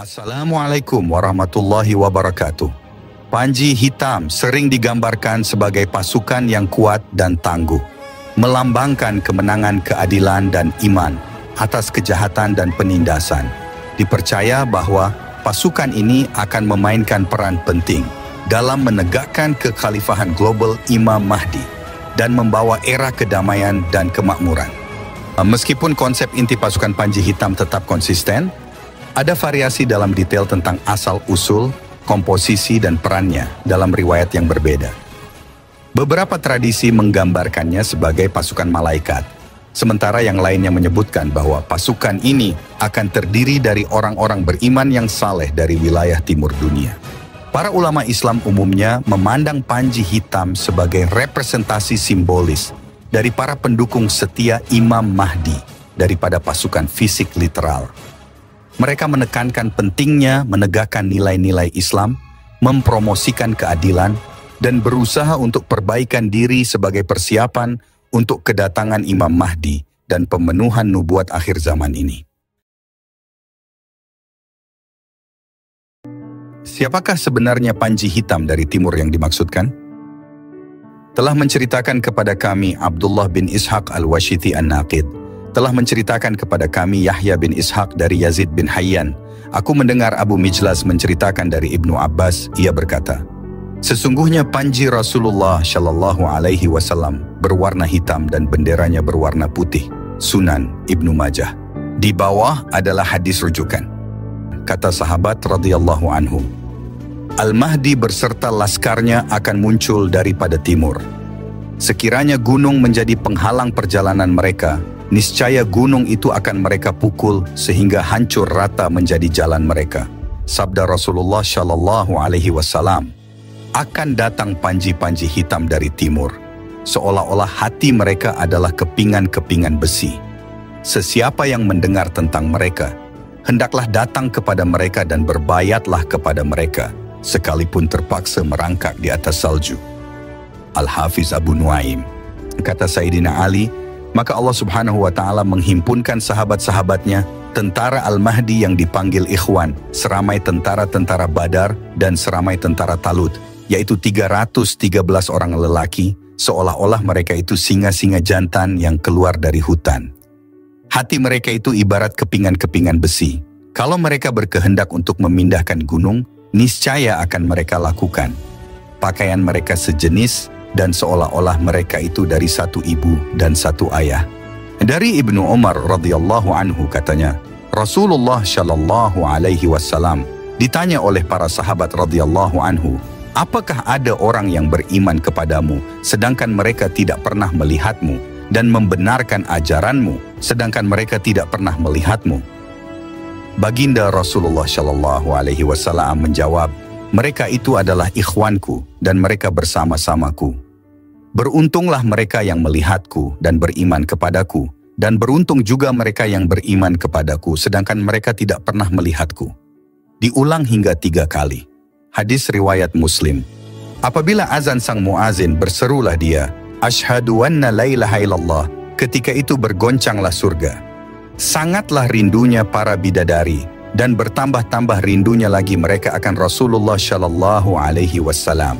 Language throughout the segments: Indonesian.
Assalamualaikum warahmatullahi wabarakatuh. Panji hitam sering digambarkan sebagai pasukan yang kuat dan tangguh, melambangkan kemenangan keadilan dan iman atas kejahatan dan penindasan. Dipercaya bahwa pasukan ini akan memainkan peran penting dalam menegakkan kekhalifahan global Imam Mahdi dan membawa era kedamaian dan kemakmuran. Meskipun konsep inti pasukan Panji Hitam tetap konsisten, ada variasi dalam detail tentang asal-usul, komposisi, dan perannya dalam riwayat yang berbeda. Beberapa tradisi menggambarkannya sebagai pasukan malaikat, sementara yang lainnya menyebutkan bahwa pasukan ini akan terdiri dari orang-orang beriman yang saleh dari wilayah timur dunia. Para ulama Islam umumnya memandang Panji Hitam sebagai representasi simbolis dari para pendukung setia Imam Mahdi daripada pasukan fisik literal. Mereka menekankan pentingnya menegakkan nilai-nilai Islam, mempromosikan keadilan, dan berusaha untuk perbaikan diri sebagai persiapan untuk kedatangan Imam Mahdi dan pemenuhan nubuat akhir zaman ini. Siapakah sebenarnya Panji Hitam dari Timur yang dimaksudkan? Telah menceritakan kepada kami Abdullah bin Ishaq al-Washiti an-Naqid, telah menceritakan kepada kami Yahya bin Ishaq dari Yazid bin Hayyan. Aku mendengar Abu Mijlas menceritakan dari Ibnu Abbas, ia berkata, sesungguhnya panji Rasulullah Shallallahu Alaihi Wasallam berwarna hitam dan benderanya berwarna putih. Sunan Ibnu Majah. Di bawah adalah hadis rujukan. Kata sahabat radhiyallahu anhu, Al-Mahdi berserta laskarnya akan muncul daripada timur. Sekiranya gunung menjadi penghalang perjalanan mereka, niscaya gunung itu akan mereka pukul sehingga hancur rata menjadi jalan mereka. Sabda Rasulullah Shallallahu Alaihi Wasallam, akan datang panji-panji hitam dari timur, seolah-olah hati mereka adalah kepingan-kepingan besi. Sesiapa yang mendengar tentang mereka, hendaklah datang kepada mereka dan berbayatlah kepada mereka, sekalipun terpaksa merangkak di atas salju. Al-Hafiz Abu Nuaim. Kata Sayyidina Ali, maka Allah Subhanahu wa Ta'ala menghimpunkan sahabat-sahabatnya, tentara Al-Mahdi yang dipanggil Ikhwan, seramai tentara-tentara Badar dan seramai tentara Talut, yaitu 313 orang lelaki, seolah-olah mereka itu singa-singa jantan yang keluar dari hutan. Hati mereka itu ibarat kepingan-kepingan besi. Kalau mereka berkehendak untuk memindahkan gunung, niscaya akan mereka lakukan. Pakaian mereka sejenis, dan seolah-olah mereka itu dari satu ibu dan satu ayah. Dari Ibnu Umar radhiyallahu anhu katanya, Rasulullah Shallallahu Alaihi Wasallam ditanya oleh para sahabat radhiyallahu anhu, apakah ada orang yang beriman kepadamu sedangkan mereka tidak pernah melihatmu dan membenarkan ajaranmu sedangkan mereka tidak pernah melihatmu? Baginda Rasulullah Shallallahu Alaihi Wasallam menjawab, mereka itu adalah ikhwanku dan mereka bersama-samaku. Beruntunglah mereka yang melihatku dan beriman kepadaku, dan beruntung juga mereka yang beriman kepadaku sedangkan mereka tidak pernah melihatku. Diulang hingga 3 kali. Hadis riwayat Muslim. Apabila azan sang muazin, berserulah dia, Asyhadu anna la ilaha illallah. Ketika itu bergoncanglah surga. Sangatlah rindunya para bidadari, dan bertambah-tambah rindunya lagi mereka akan Rasulullah Shallallahu Alaihi Wasallam.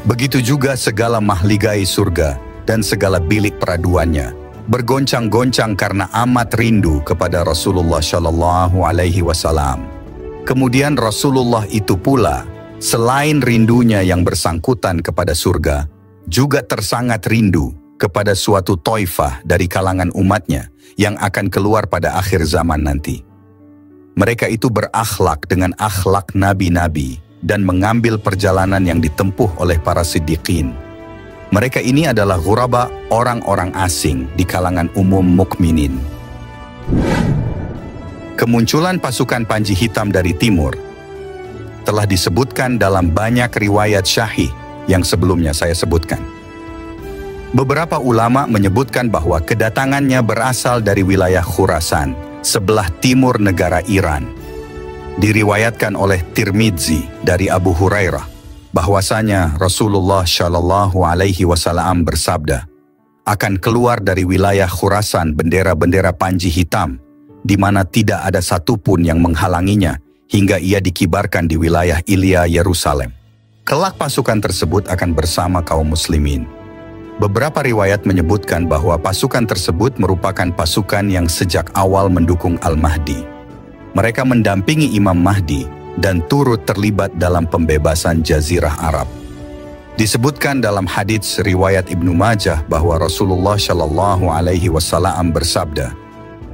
Begitu juga segala mahligai surga dan segala bilik peraduannya bergoncang-goncang karena amat rindu kepada Rasulullah Shallallahu Alaihi Wasallam. Kemudian Rasulullah itu pula, selain rindunya yang bersangkutan kepada surga, juga tersangat rindu kepada suatu toifah dari kalangan umatnya yang akan keluar pada akhir zaman nanti. Mereka itu berakhlak dengan akhlak nabi-nabi dan mengambil perjalanan yang ditempuh oleh para siddiqin. Mereka ini adalah ghuraba, orang-orang asing di kalangan umum mukminin. Kemunculan pasukan Panji Hitam dari timur telah disebutkan dalam banyak riwayat syahih yang sebelumnya saya sebutkan. Beberapa ulama menyebutkan bahwa kedatangannya berasal dari wilayah Khurasan, sebelah timur negara Iran. Diriwayatkan oleh Tirmidzi dari Abu Hurairah bahwasanya Rasulullah Shallallahu Alaihi Wasallam bersabda, akan keluar dari wilayah Khurasan bendera-bendera Panji Hitam, di mana tidak ada satupun yang menghalanginya hingga ia dikibarkan di wilayah Ilya, Yerusalem. Kelak pasukan tersebut akan bersama kaum muslimin. Beberapa riwayat menyebutkan bahwa pasukan tersebut merupakan pasukan yang sejak awal mendukung Al-Mahdi. Mereka mendampingi Imam Mahdi dan turut terlibat dalam pembebasan Jazirah Arab. Disebutkan dalam hadits riwayat Ibnu Majah bahwa Rasulullah Shallallahu Alaihi Wasallam bersabda,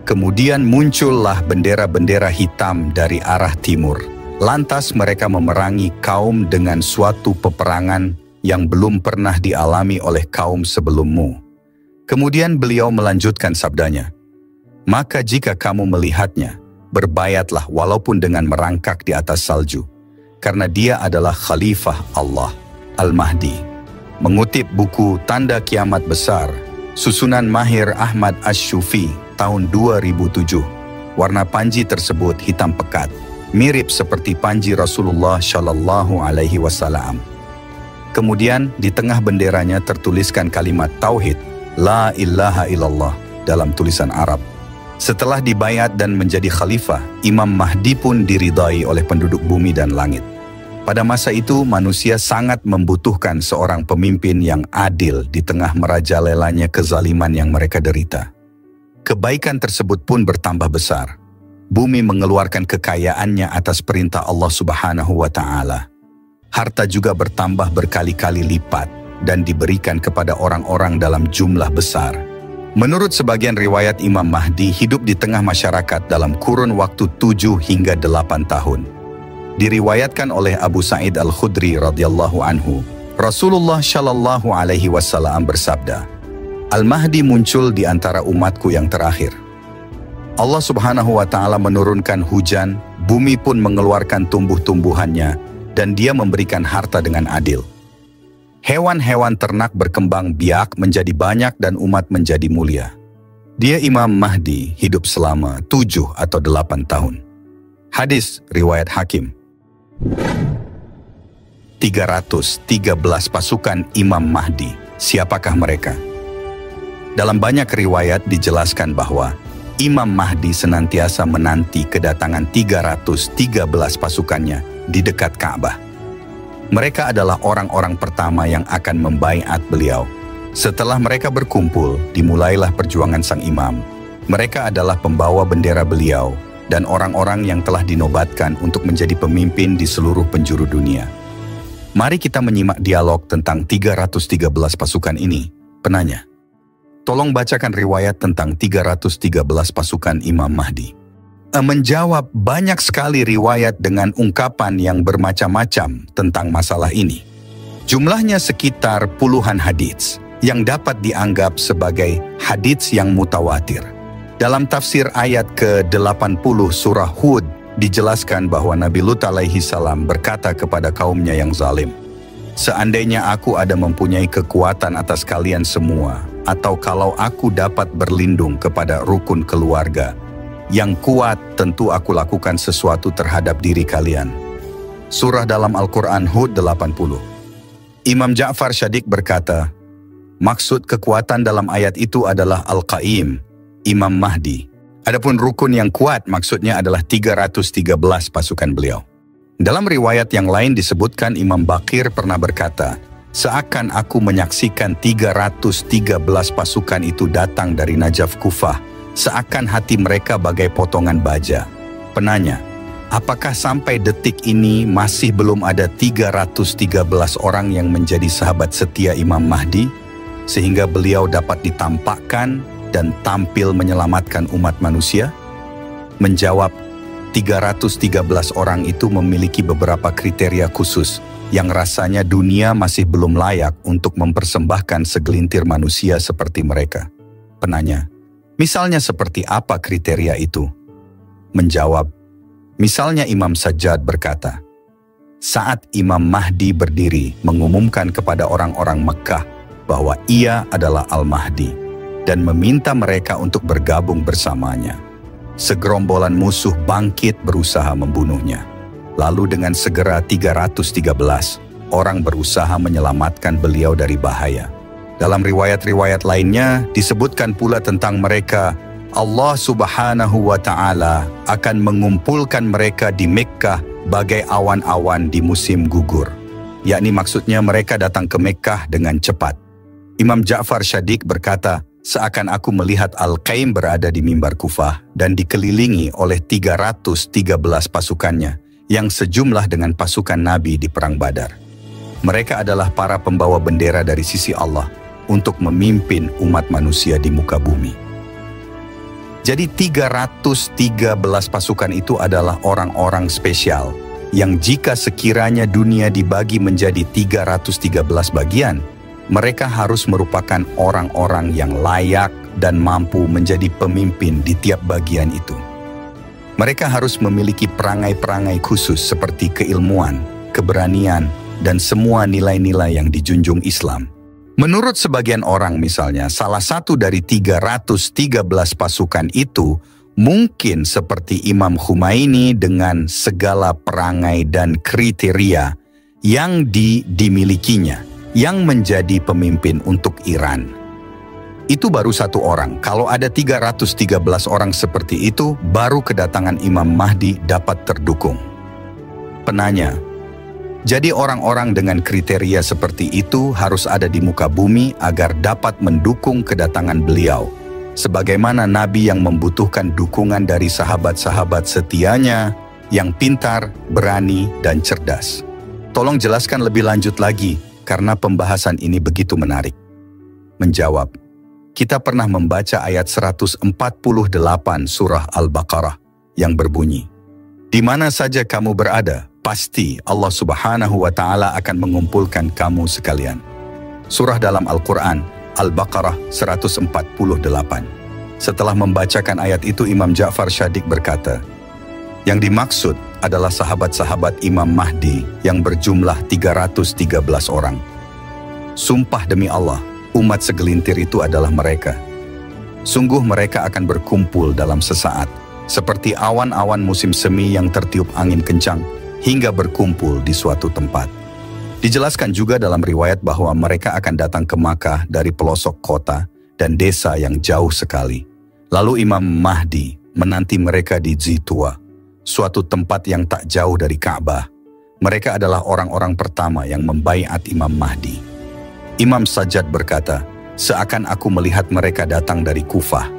"Kemudian muncullah bendera-bendera hitam dari arah timur. Lantas mereka memerangi kaum dengan suatu peperangan yang belum pernah dialami oleh kaum sebelummu." Kemudian beliau melanjutkan sabdanya, "Maka jika kamu melihatnya, berbayatlah walaupun dengan merangkak di atas salju, karena dia adalah Khalifah Allah, Al-Mahdi." Mengutip buku Tanda Kiamat Besar, susunan Mahir Ahmad Asy-Syufi tahun 2007, warna panji tersebut hitam pekat, mirip seperti panji Rasulullah Shallallahu Alaihi Wasallam. Kemudian di tengah benderanya tertuliskan kalimat tauhid, La ilaha illallah, dalam tulisan Arab. Setelah dibayat dan menjadi khalifah, Imam Mahdi pun diridai oleh penduduk bumi dan langit. Pada masa itu, manusia sangat membutuhkan seorang pemimpin yang adil di tengah merajalelanya kezaliman yang mereka derita. Kebaikan tersebut pun bertambah besar. Bumi mengeluarkan kekayaannya atas perintah Allah Subhanahu wa Ta'ala. Harta juga bertambah berkali-kali lipat dan diberikan kepada orang-orang dalam jumlah besar. Menurut sebagian riwayat, Imam Mahdi hidup di tengah masyarakat dalam kurun waktu 7 hingga 8 tahun. Diriwayatkan oleh Abu Sa'id Al-Khudri radhiyallahu anhu, Rasulullah Shallallahu Alaihi Wasallam bersabda, "Al-Mahdi muncul di antara umatku yang terakhir. Allah Subhanahu wa Ta'ala menurunkan hujan, bumi pun mengeluarkan tumbuh-tumbuhannya, dan dia memberikan harta dengan adil. Hewan-hewan ternak berkembang biak menjadi banyak dan umat menjadi mulia. Dia Imam Mahdi hidup selama 7 atau 8 tahun." Hadis riwayat Hakim. 313 pasukan Imam Mahdi. Siapakah mereka? Dalam banyak riwayat dijelaskan bahwa Imam Mahdi senantiasa menanti kedatangan 313 pasukannya di dekat Ka'bah. Mereka adalah orang-orang pertama yang akan membaiat beliau. Setelah mereka berkumpul, dimulailah perjuangan sang imam. Mereka adalah pembawa bendera beliau dan orang-orang yang telah dinobatkan untuk menjadi pemimpin di seluruh penjuru dunia. Mari kita menyimak dialog tentang 313 pasukan ini. Penanya, tolong bacakan riwayat tentang 313 pasukan Imam Mahdi. Menjawab, banyak sekali riwayat dengan ungkapan yang bermacam-macam tentang masalah ini. Jumlahnya sekitar puluhan hadits yang dapat dianggap sebagai hadits yang mutawatir. Dalam tafsir ayat ke-80 surah Hud, dijelaskan bahwa Nabi Lut alaihi salam berkata kepada kaumnya yang zalim, "Seandainya aku ada mempunyai kekuatan atas kalian semua, atau kalau aku dapat berlindung kepada rukun keluarga yang kuat, tentu aku lakukan sesuatu terhadap diri kalian." Surah dalam Al-Quran Hud 80. Imam Ja'far Shadiq berkata, maksud kekuatan dalam ayat itu adalah Al-Qaim, Imam Mahdi. Adapun rukun yang kuat maksudnya adalah 313 pasukan beliau. Dalam riwayat yang lain disebutkan Imam Baqir pernah berkata, seakan aku menyaksikan 313 pasukan itu datang dari Najaf Kufah, seakan hati mereka bagai potongan baja. Penanya, apakah sampai detik ini masih belum ada 313 orang yang menjadi sahabat setia Imam Mahdi, sehingga beliau dapat ditampakkan dan tampil menyelamatkan umat manusia? Menjawab, 313 orang itu memiliki beberapa kriteria khusus yang rasanya dunia masih belum layak untuk mempersembahkan segelintir manusia seperti mereka. Penanya, misalnya seperti apa kriteria itu? Menjawab, misalnya Imam Sajjad berkata, saat Imam Mahdi berdiri mengumumkan kepada orang-orang Mekkah bahwa ia adalah Al-Mahdi dan meminta mereka untuk bergabung bersamanya, segerombolan musuh bangkit berusaha membunuhnya. Lalu dengan segera 313 orang berusaha menyelamatkan beliau dari bahaya. Dalam riwayat-riwayat lainnya disebutkan pula tentang mereka Allah Subhanahu wa Ta'ala akan mengumpulkan mereka di Mekkah bagai awan-awan di musim gugur. Yakni maksudnya mereka datang ke Mekkah dengan cepat. Imam Ja'far Shadiq berkata, seakan aku melihat Al-Qaim berada di mimbar Kufah dan dikelilingi oleh 313 pasukannya yang sejumlah dengan pasukan Nabi di Perang Badar. Mereka adalah para pembawa bendera dari sisi Allah untuk memimpin umat manusia di muka bumi. Jadi 313 pasukan itu adalah orang-orang spesial yang jika sekiranya dunia dibagi menjadi 313 bagian, mereka harus merupakan orang-orang yang layak dan mampu menjadi pemimpin di tiap bagian itu. Mereka harus memiliki perangai-perangai khusus seperti keilmuan, keberanian, dan semua nilai-nilai yang dijunjung Islam. Menurut sebagian orang misalnya, salah satu dari 313 pasukan itu mungkin seperti Imam Khomeini dengan segala perangai dan kriteria yang dimilikinya, yang menjadi pemimpin untuk Iran. Itu baru satu orang. Kalau ada 313 orang seperti itu, baru kedatangan Imam Mahdi dapat terdukung. Penanya, jadi orang-orang dengan kriteria seperti itu harus ada di muka bumi agar dapat mendukung kedatangan beliau. Sebagaimana Nabi yang membutuhkan dukungan dari sahabat-sahabat setianya yang pintar, berani, dan cerdas. Tolong jelaskan lebih lanjut lagi karena pembahasan ini begitu menarik. Menjawab, kita pernah membaca ayat 148 surah Al-Baqarah yang berbunyi, di mana saja kamu berada, pasti Allah Subhanahu wa Ta'ala akan mengumpulkan kamu sekalian. Surah dalam Al-Quran, Al-Baqarah 148. Setelah membacakan ayat itu, Imam Ja'far Shadiq berkata, yang dimaksud adalah sahabat-sahabat Imam Mahdi yang berjumlah 313 orang. Sumpah demi Allah, umat segelintir itu adalah mereka. Sungguh mereka akan berkumpul dalam sesaat, seperti awan-awan musim semi yang tertiup angin kencang, hingga berkumpul di suatu tempat. Dijelaskan juga dalam riwayat bahwa mereka akan datang ke Makkah dari pelosok kota dan desa yang jauh sekali. Lalu Imam Mahdi menanti mereka di Zitua, suatu tempat yang tak jauh dari Ka'bah. Mereka adalah orang-orang pertama yang membaiat Imam Mahdi. Imam Sajjad berkata, seakan aku melihat mereka datang dari Kufah.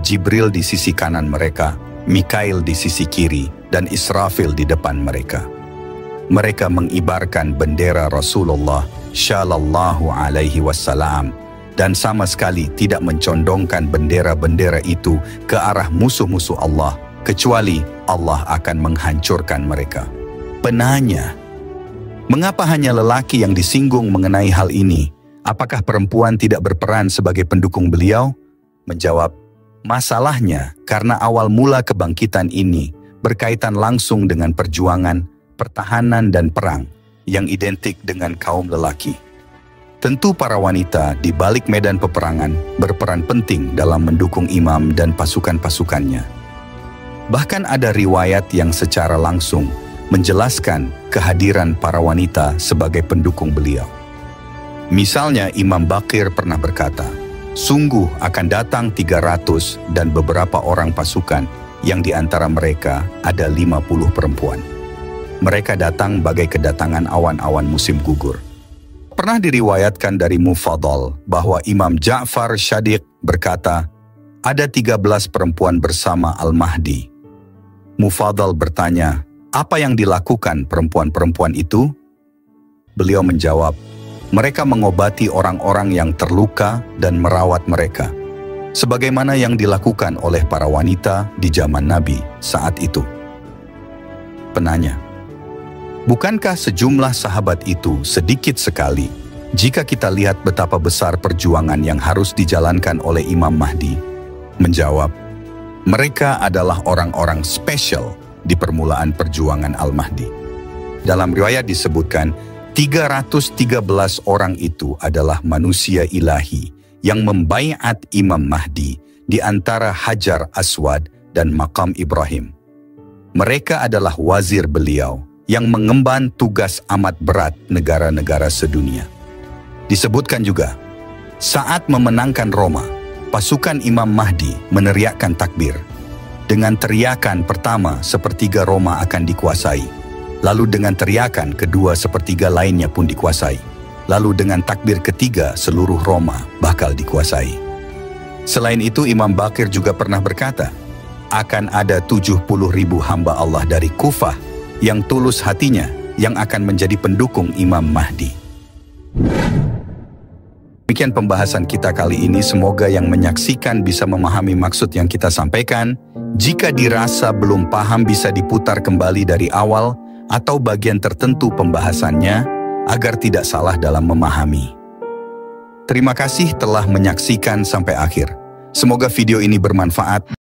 Jibril di sisi kanan mereka, Mikail di sisi kiri, dan Israfil di depan mereka. Mereka mengibarkan bendera Rasulullah Shallallahu Alaihi Wasallam dan sama sekali tidak mencondongkan bendera-bendera itu ke arah musuh-musuh Allah, kecuali Allah akan menghancurkan mereka. Penanya, mengapa hanya lelaki yang disinggung mengenai hal ini? Apakah perempuan tidak berperan sebagai pendukung beliau? Menjawab, masalahnya karena awal mula kebangkitan ini berkaitan langsung dengan perjuangan, pertahanan, dan perang yang identik dengan kaum lelaki. Tentu para wanita di balik medan peperangan berperan penting dalam mendukung imam dan pasukan-pasukannya. Bahkan ada riwayat yang secara langsung menjelaskan kehadiran para wanita sebagai pendukung beliau. Misalnya Imam Baqir pernah berkata, sungguh akan datang 300 dan beberapa orang pasukan yang di antara mereka ada 50 perempuan. Mereka datang bagai kedatangan awan-awan musim gugur. Pernah diriwayatkan dari Mufadal bahwa Imam Ja'far Shadiq berkata, ada 13 perempuan bersama Al-Mahdi. Mufadal bertanya, apa yang dilakukan perempuan-perempuan itu? Beliau menjawab, mereka mengobati orang-orang yang terluka dan merawat mereka, sebagaimana yang dilakukan oleh para wanita di zaman Nabi saat itu. Penanya, bukankah sejumlah sahabat itu sedikit sekali jika kita lihat betapa besar perjuangan yang harus dijalankan oleh Imam Mahdi? Menjawab, mereka adalah orang-orang spesial di permulaan perjuangan Al-Mahdi. Dalam riwayat disebutkan, 313 orang itu adalah manusia ilahi yang membaiat Imam Mahdi di antara Hajar Aswad dan Maqam Ibrahim. Mereka adalah wazir beliau yang mengemban tugas amat berat negara-negara sedunia. Disebutkan juga, saat memenangkan Roma, pasukan Imam Mahdi meneriakkan takbir. Dengan teriakan pertama, sepertiga Roma akan dikuasai. Lalu dengan teriakan kedua, sepertiga lainnya pun dikuasai. Lalu dengan takbir ketiga, seluruh Roma bakal dikuasai. Selain itu, Imam Baqir juga pernah berkata, akan ada 70.000 hamba Allah dari Kufah yang tulus hatinya yang akan menjadi pendukung Imam Mahdi. Demikian pembahasan kita kali ini, semoga yang menyaksikan bisa memahami maksud yang kita sampaikan. Jika dirasa belum paham, bisa diputar kembali dari awal atau bagian tertentu pembahasannya agar tidak salah dalam memahami. Terima kasih telah menyaksikan sampai akhir. Semoga video ini bermanfaat